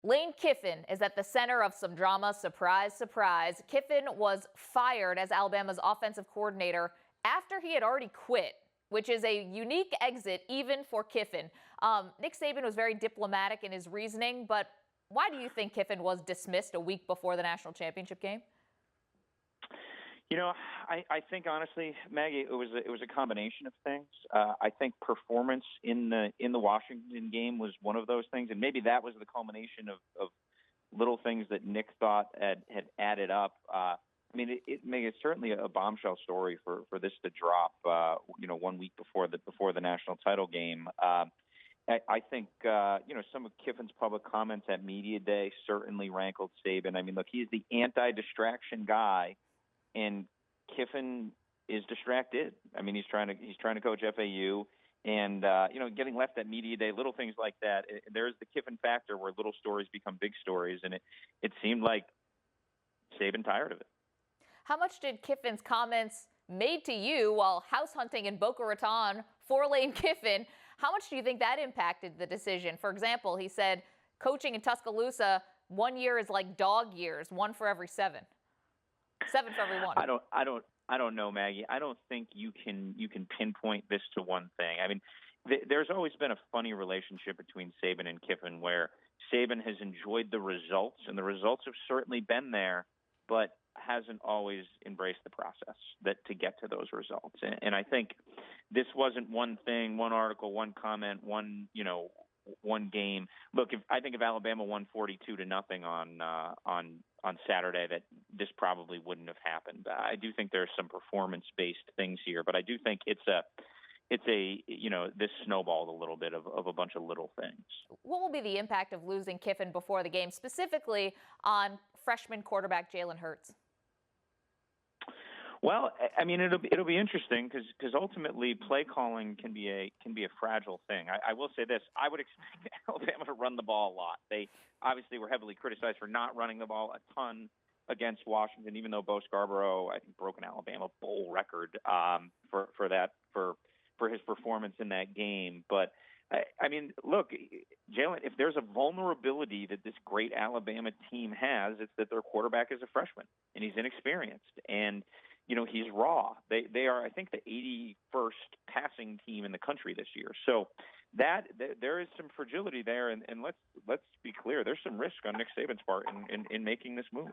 Lane Kiffin is at the center of some drama. Surprise, surprise. Kiffin was fired as Alabama's offensive coordinator after he had already quit, which is a unique exit even for Kiffin. Nick Saban was very diplomatic in his reasoning, but why do you think Kiffin was dismissed a week before the national championship game? You know, I think honestly, Maggie, it was a combination of things. I think performance in the Washington game was one of those things, and maybe that was the culmination of little things that Nick thought had added up. I mean, it's certainly a bombshell story for this to drop. 1 week before the national title game. I think some of Kiffin's public comments at media day certainly rankled Saban. I mean, look, he's the anti-distraction guy. And Kiffin is distracted. I mean, he's trying to coach FAU, and getting left at media day, little things like that. There's the Kiffin factor where little stories become big stories, and it seemed like Saban tired of it. How much did Kiffin's comments made to you while house hunting in Boca Raton for Lane Kiffin? How much do you think that impacted the decision? For example, he said coaching in Tuscaloosa 1 year is like dog years, 1 for every 7. 7 for every 1. I don't know, Maggie. I don't think you can pinpoint this to one thing. I mean, there's always been a funny relationship between Saban and Kiffin, where Saban has enjoyed the results, and the results have certainly been there, but hasn't always embraced the process to get to those results. And I think this wasn't one thing, one article, one comment, one game. Look, I think if Alabama won 42-0 on Saturday, that this probably wouldn't have happened. I do think there's some performance-based things here, but I do think this snowballed a little bit of a bunch of little things. What will be the impact of losing Kiffin before the game, specifically on freshman quarterback Jalen Hurts? Well, I mean, it'll be interesting because ultimately play calling can be a fragile thing. I will say this: I would expect Alabama to run the ball a lot. They obviously were heavily criticized for not running the ball a ton against Washington, even though Bo Scarborough, I think, broke an Alabama bowl record for his performance in that game. But I mean, look, Jalen, if there's a vulnerability that this great Alabama team has, it's that their quarterback is a freshman and he's inexperienced, and he's raw. They are, I think, the 81st passing team in the country this year. So there is some fragility there, and let's be clear, there's some risk on Nick Saban's part in making this move.